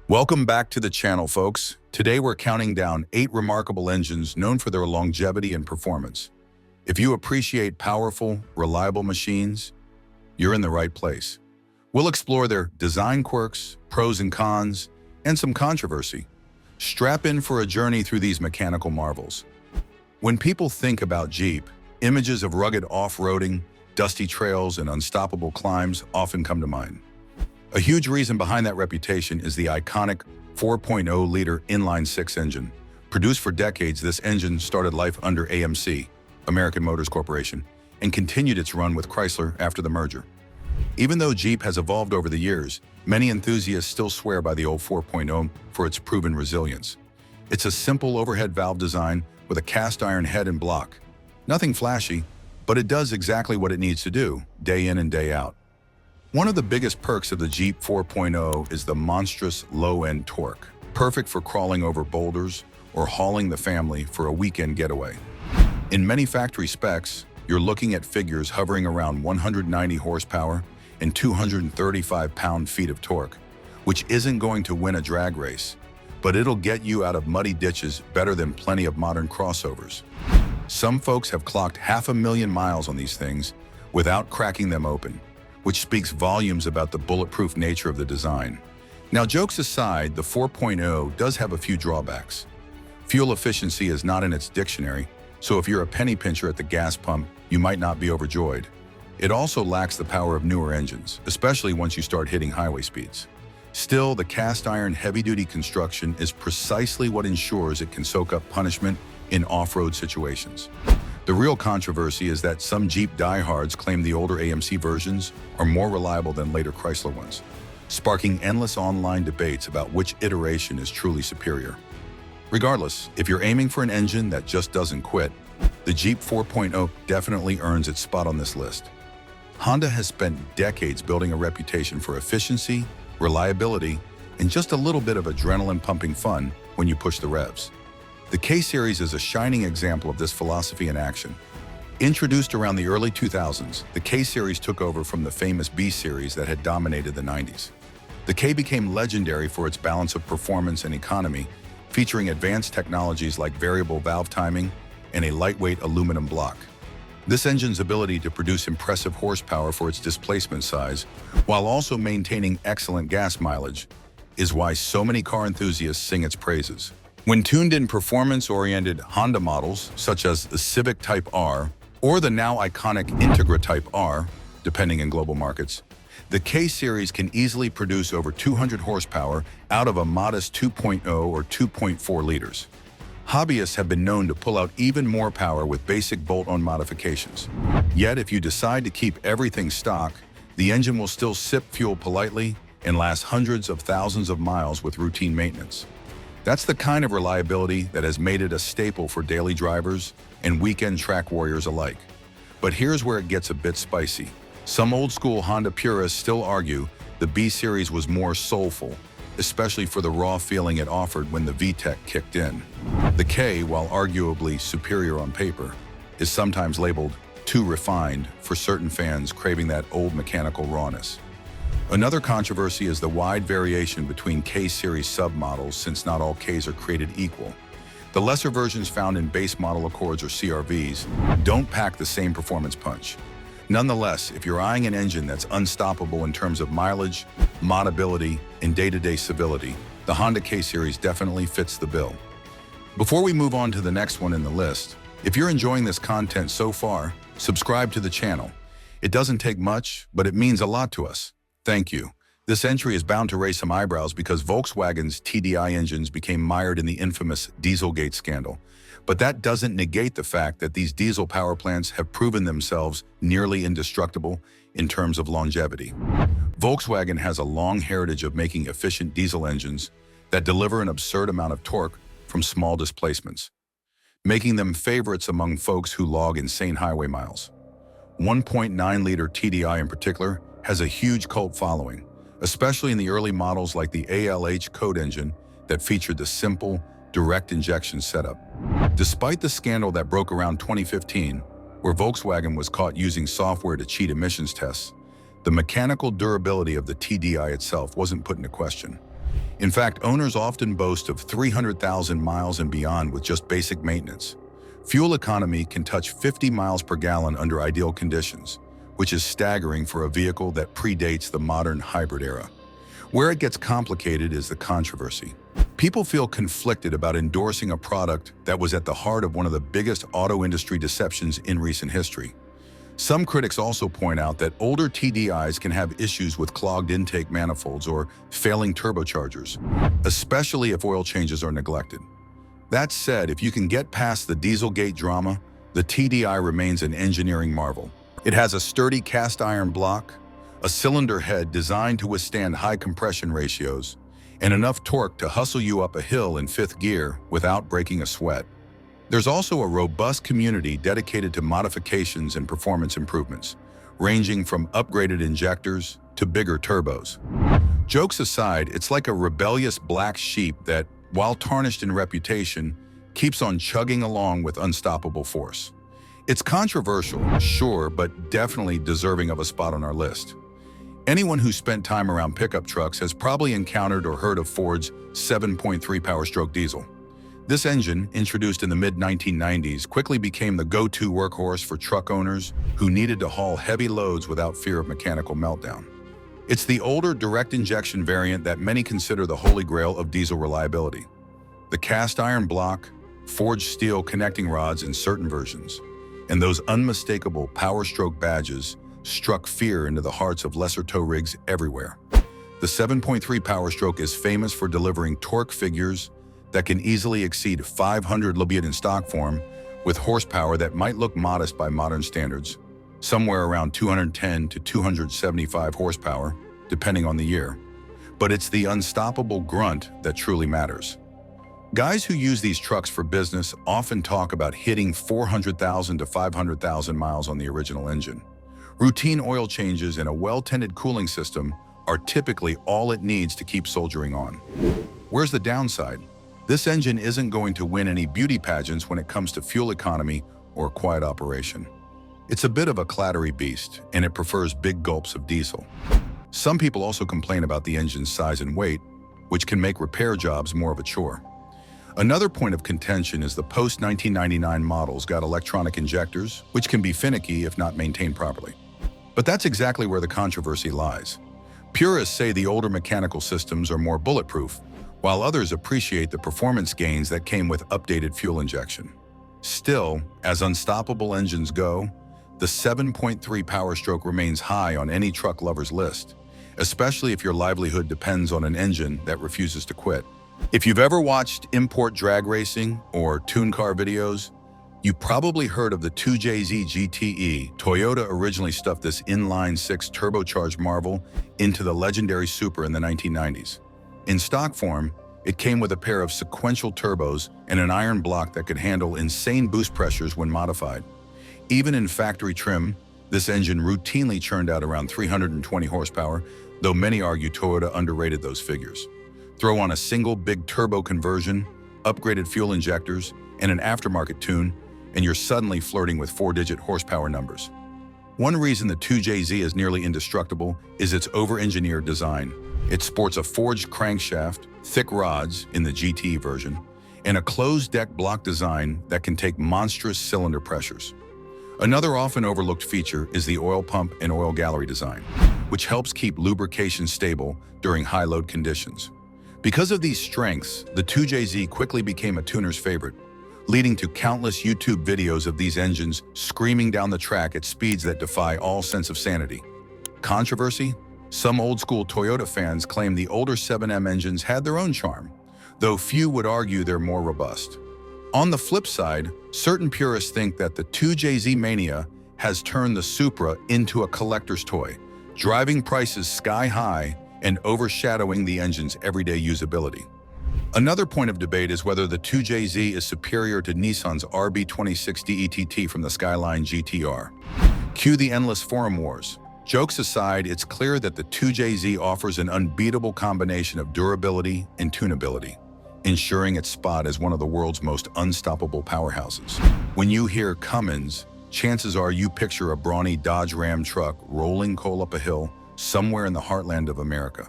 Welcome back to the channel, folks. Today we're counting down 8 remarkable engines known for their longevity and performance. If you appreciate powerful, reliable machines, you're in the right place. We'll explore their design quirks, pros and cons, and some controversy. Strap in for a journey through these mechanical marvels. When people think about Jeep, images of rugged off-roading, dusty trails, and unstoppable climbs often come to mind. A huge reason behind that reputation is the iconic 4.0-liter inline-six engine. Produced for decades, this engine started life under AMC, American Motors Corporation, and continued its run with Chrysler after the merger. Even though Jeep has evolved over the years, many enthusiasts still swear by the old 4.0 for its proven resilience. It's a simple overhead valve design with a cast-iron head and block. Nothing flashy, but it does exactly what it needs to do, day in and day out. One of the biggest perks of the Jeep 4.0 is the monstrous low-end torque, perfect for crawling over boulders or hauling the family for a weekend getaway. In many factory specs, you're looking at figures hovering around 190 horsepower and 235 pound-feet of torque, which isn't going to win a drag race, but it'll get you out of muddy ditches better than plenty of modern crossovers. Some folks have clocked 500,000 miles on these things without cracking them open, which speaks volumes about the bulletproof nature of the design. Now, jokes aside, the 4.0 does have a few drawbacks. Fuel efficiency is not in its dictionary, so if you're a penny pincher at the gas pump, you might not be overjoyed. It also lacks the power of newer engines, especially once you start hitting highway speeds. Still, the cast-iron heavy-duty construction is precisely what ensures it can soak up punishment in off-road situations. The real controversy is that some Jeep diehards claim the older AMC versions are more reliable than later Chrysler ones, sparking endless online debates about which iteration is truly superior. Regardless, if you're aiming for an engine that just doesn't quit, the Jeep 4.0 definitely earns its spot on this list. Honda has spent decades building a reputation for efficiency, reliability, and just a little bit of adrenaline-pumping fun when you push the revs. The K-Series is a shining example of this philosophy in action. Introduced around the early 2000s, the K-Series took over from the famous B-Series that had dominated the 90s. The K became legendary for its balance of performance and economy, featuring advanced technologies like variable valve timing and a lightweight aluminum block. This engine's ability to produce impressive horsepower for its displacement size, while also maintaining excellent gas mileage, is why so many car enthusiasts sing its praises. When tuned in performance-oriented Honda models, such as the Civic Type R or the now iconic Integra Type R, depending in global markets, the K-Series can easily produce over 200 horsepower out of a modest 2.0 or 2.4 liters. Hobbyists have been known to pull out even more power with basic bolt-on modifications. Yet, if you decide to keep everything stock, the engine will still sip fuel politely and last hundreds of thousands of miles with routine maintenance. That's the kind of reliability that has made it a staple for daily drivers and weekend track warriors alike. But here's where it gets a bit spicy. Some old-school Honda purists still argue the B-Series was more soulful, especially for the raw feeling it offered when the VTEC kicked in. The K, while arguably superior on paper, is sometimes labeled too refined for certain fans craving that old mechanical rawness. Another controversy is the wide variation between K-Series submodels, since not all Ks are created equal. The lesser versions found in base model Accords or CR-Vs don't pack the same performance punch. Nonetheless, if you're eyeing an engine that's unstoppable in terms of mileage, modability, and day-to-day civility, the Honda K-Series definitely fits the bill. Before we move on to the next one in the list, if you're enjoying this content so far, subscribe to the channel. It doesn't take much, but it means a lot to us. Thank you. This entry is bound to raise some eyebrows because Volkswagen's TDI engines became mired in the infamous Dieselgate scandal. But that doesn't negate the fact that these diesel power plants have proven themselves nearly indestructible in terms of longevity. Volkswagen has a long heritage of making efficient diesel engines that deliver an absurd amount of torque from small displacements, making them favorites among folks who log insane highway miles. 1.9-liter TDI in particular has a huge cult following, especially in the early models like the ALH code engine that featured the simple, direct injection setup. Despite the scandal that broke around 2015, where Volkswagen was caught using software to cheat emissions tests, the mechanical durability of the TDI itself wasn't put into question. In fact, owners often boast of 300,000 miles and beyond with just basic maintenance. Fuel economy can touch 50 miles per gallon under ideal conditions, which is staggering for a vehicle that predates the modern hybrid era. Where it gets complicated is the controversy. People feel conflicted about endorsing a product that was at the heart of one of the biggest auto industry deceptions in recent history. Some critics also point out that older TDIs can have issues with clogged intake manifolds or failing turbochargers, especially if oil changes are neglected. That said, if you can get past the Dieselgate drama, the TDI remains an engineering marvel. It has a sturdy cast iron block, a cylinder head designed to withstand high compression ratios, and enough torque to hustle you up a hill in fifth gear without breaking a sweat. There's also a robust community dedicated to modifications and performance improvements, ranging from upgraded injectors to bigger turbos. Jokes aside, it's like a rebellious black sheep that, while tarnished in reputation, keeps on chugging along with unstoppable force. It's controversial, sure, but definitely deserving of a spot on our list. Anyone who spent time around pickup trucks has probably encountered or heard of Ford's 7.3 Power-stroke diesel. This engine, introduced in the mid-1990s, quickly became the go-to workhorse for truck owners who needed to haul heavy loads without fear of mechanical meltdown. It's the older direct injection variant that many consider the holy grail of diesel reliability. The cast iron block, forged steel connecting rods in certain versions, and those unmistakable Power-stroke badges struck fear into the hearts of lesser tow rigs everywhere. The 7.3 Power-stroke is famous for delivering torque figures that can easily exceed 500 lb in stock form, with horsepower that might look modest by modern standards, somewhere around 210 to 275 horsepower, depending on the year. But it's the unstoppable grunt that truly matters. Guys who use these trucks for business often talk about hitting 400,000 to 500,000 miles on the original engine. Routine oil changes and a well-tended cooling system are typically all it needs to keep soldiering on. Where's the downside? This engine isn't going to win any beauty pageants when it comes to fuel economy or quiet operation. It's a bit of a clattery beast, and it prefers big gulps of diesel. Some people also complain about the engine's size and weight, which can make repair jobs more of a chore. Another point of contention is the post-1999 models got electronic injectors, which can be finicky if not maintained properly. But that's exactly where the controversy lies. Purists say the older mechanical systems are more bulletproof, while others appreciate the performance gains that came with updated fuel injection. Still, as unstoppable engines go, the 7.3 Power-stroke remains high on any truck lover's list, especially if your livelihood depends on an engine that refuses to quit. If you've ever watched import drag racing or tune car videos, you probably heard of the 2JZ GTE. Toyota originally stuffed this inline-six turbocharged marvel into the legendary Supra in the 1990s. In stock form, it came with a pair of sequential turbos and an iron block that could handle insane boost pressures when modified. Even in factory trim, this engine routinely churned out around 320 horsepower, though many argue Toyota underrated those figures. Throw on a single big turbo conversion, upgraded fuel injectors, and an aftermarket tune, and you're suddenly flirting with four-digit horsepower numbers. One reason the 2JZ is nearly indestructible is its over-engineered design. It sports a forged crankshaft, thick rods in the GT version, and a closed-deck block design that can take monstrous cylinder pressures. Another often overlooked feature is the oil pump and oil gallery design, which helps keep lubrication stable during high-load conditions. Because of these strengths, the 2JZ quickly became a tuner's favorite, leading to countless YouTube videos of these engines screaming down the track at speeds that defy all sense of sanity. Controversy? Some old-school Toyota fans claim the older 7M engines had their own charm, though few would argue they're more robust. On the flip side, certain purists think that the 2JZ mania has turned the Supra into a collector's toy, driving prices sky-high and overshadowing the engine's everyday usability. Another point of debate is whether the 2JZ is superior to Nissan's RB2060 ETT from the Skyline GTR. Cue the endless forum wars. Jokes aside, it's clear that the 2JZ offers an unbeatable combination of durability and tunability, ensuring its spot as one of the world's most unstoppable powerhouses. When you hear Cummins, chances are you picture a brawny Dodge Ram truck rolling coal up a hill somewhere in the heartland of America.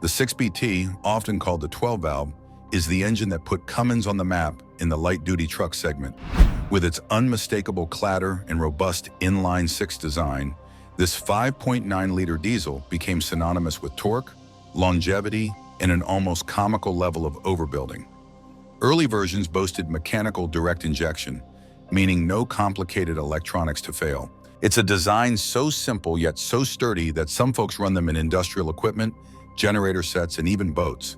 The 6BT, often called the 12-valve, is the engine that put Cummins on the map in the light-duty truck segment. With its unmistakable clatter and robust inline-six design, this 5.9-liter diesel became synonymous with torque, longevity, and an almost comical level of overbuilding. Early versions boasted mechanical direct injection, meaning no complicated electronics to fail. It's a design so simple yet so sturdy that some folks run them in industrial equipment, generator sets, and even boats.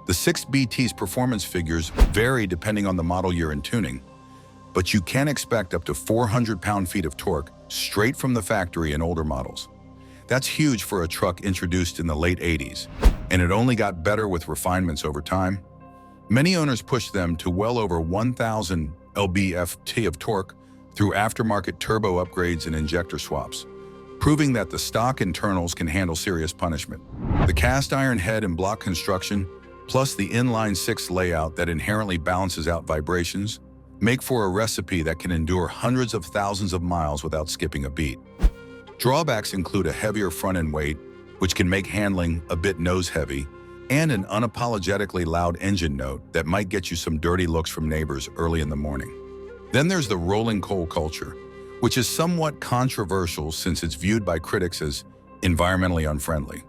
The 6BT's performance figures vary depending on the model year and tuning, but you can expect up to 400 pound-feet of torque straight from the factory in older models. That's huge for a truck introduced in the late 80s, and it only got better with refinements over time. Many owners push them to well over 1,000 lb-ft of torque through aftermarket turbo upgrades and injector swaps, proving that the stock internals can handle serious punishment. The cast iron head and block construction, plus the inline-six layout that inherently balances out vibrations, make for a recipe that can endure hundreds of thousands of miles without skipping a beat. Drawbacks include a heavier front-end weight, which can make handling a bit nose-heavy, and an unapologetically loud engine note that might get you some dirty looks from neighbors early in the morning. Then there's the rolling coal culture, which is somewhat controversial since it's viewed by critics as environmentally unfriendly.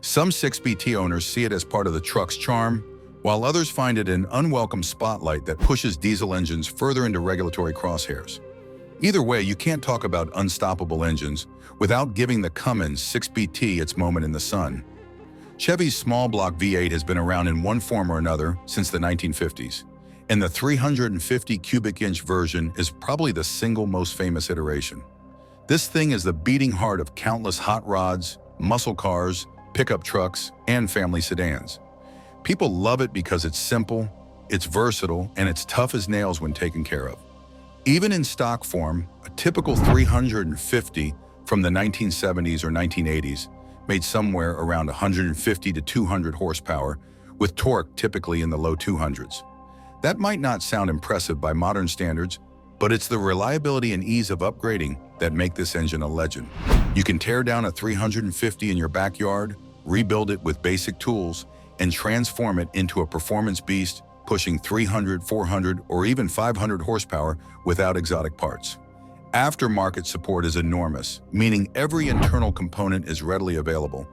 Some 6BT owners see it as part of the truck's charm, while others find it an unwelcome spotlight that pushes diesel engines further into regulatory crosshairs. Either way, you can't talk about unstoppable engines without giving the Cummins 6BT its moment in the sun. Chevy's small block V8 has been around in one form or another since the 1950s, and the 350 cubic inch version is probably the single most famous iteration. This thing is the beating heart of countless hot rods, muscle cars, pickup trucks, and family sedans. People love it because it's simple, it's versatile, and it's tough as nails when taken care of. Even in stock form, a typical 350 from the 1970s or 1980s made somewhere around 150 to 200 horsepower, with torque typically in the low 200s. That might not sound impressive by modern standards, but it's the reliability and ease of upgrading that make this engine a legend. You can tear down a 350 in your backyard, rebuild it with basic tools, and transform it into a performance beast pushing 300, 400, or even 500 horsepower without exotic parts. Aftermarket support is enormous, meaning every internal component is readily available,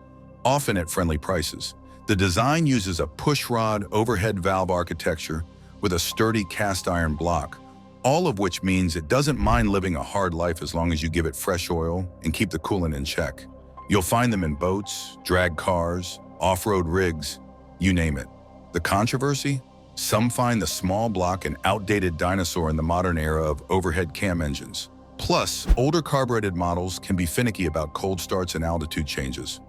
often at friendly prices. The design uses a pushrod overhead valve architecture with a sturdy cast iron block, all of which means it doesn't mind living a hard life as long as you give it fresh oil and keep the coolant in check. You'll find them in boats, drag cars, off-road rigs, you name it. The controversy? Some find the small block an outdated dinosaur in the modern era of overhead cam engines. Plus, older carbureted models can be finicky about cold starts and altitude changes.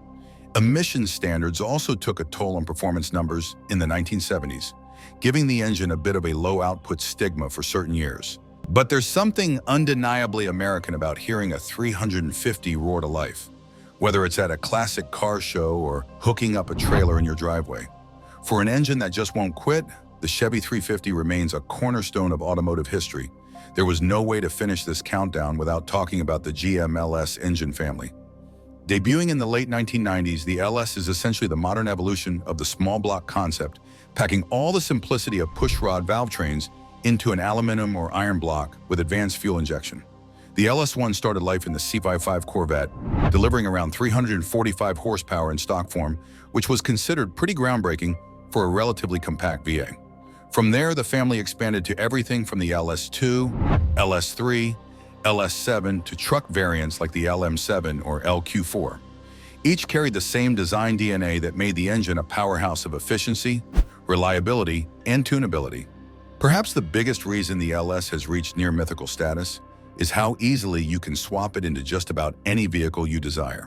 Emissions standards also took a toll on performance numbers in the 1970s, giving the engine a bit of a low-output stigma for certain years. But there's something undeniably American about hearing a 350 roar to life, whether it's at a classic car show or hooking up a trailer in your driveway. For an engine that just won't quit, the Chevy 350 remains a cornerstone of automotive history. There was no way to finish this countdown without talking about the GM LS engine family. Debuting in the late 1990s, the LS is essentially the modern evolution of the small block concept, packing all the simplicity of pushrod valve trains into an aluminum or iron block with advanced fuel injection. The LS1 started life in the C55 Corvette, delivering around 345 horsepower in stock form, which was considered pretty groundbreaking for a relatively compact VA. From there, the family expanded to everything from the LS2, LS3, LS7 to truck variants like the LM7 or LQ4. Each carried the same design DNA that made the engine a powerhouse of efficiency, reliability, and tunability. Perhaps the biggest reason the LS has reached near mythical status is how easily you can swap it into just about any vehicle you desire.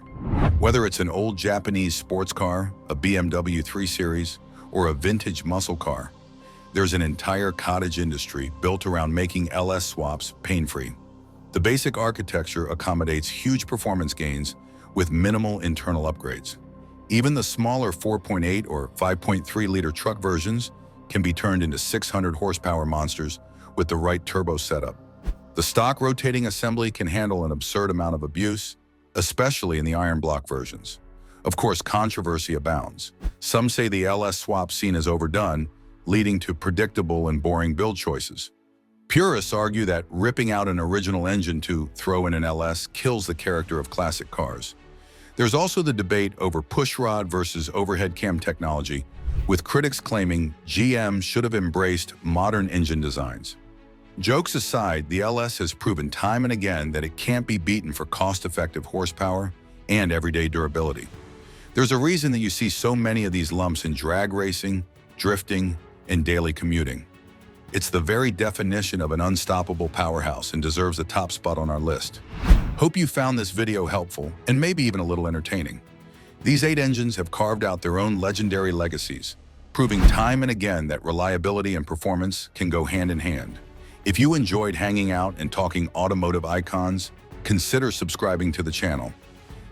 Whether it's an old Japanese sports car, a BMW 3 Series, or a vintage muscle car, there's an entire cottage industry built around making LS swaps pain-free. The basic architecture accommodates huge performance gains with minimal internal upgrades. Even the smaller 4.8 or 5.3-liter truck versions can be turned into 600 horsepower monsters with the right turbo setup. The stock rotating assembly can handle an absurd amount of abuse, especially in the iron block versions. Of course, controversy abounds. Some say the LS swap scene is overdone, leading to predictable and boring build choices. Purists argue that ripping out an original engine to throw in an LS kills the character of classic cars. There's also the debate over pushrod versus overhead cam technology, with critics claiming GM should have embraced modern engine designs. Jokes aside, the LS has proven time and again that it can't be beaten for cost-effective horsepower and everyday durability. There's a reason that you see so many of these lumps in drag racing, drifting, and daily commuting. It's the very definition of an unstoppable powerhouse and deserves a top spot on our list. Hope you found this video helpful and maybe even a little entertaining. These 8 engines have carved out their own legendary legacies, proving time and again that reliability and performance can go hand in hand. If you enjoyed hanging out and talking automotive icons, consider subscribing to the channel.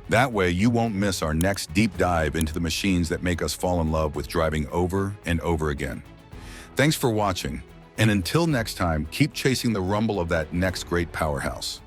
That way you won't miss our next deep dive into the machines that make us fall in love with driving over and over again. Thanks for watching, and until next time, keep chasing the rumble of that next great powerhouse.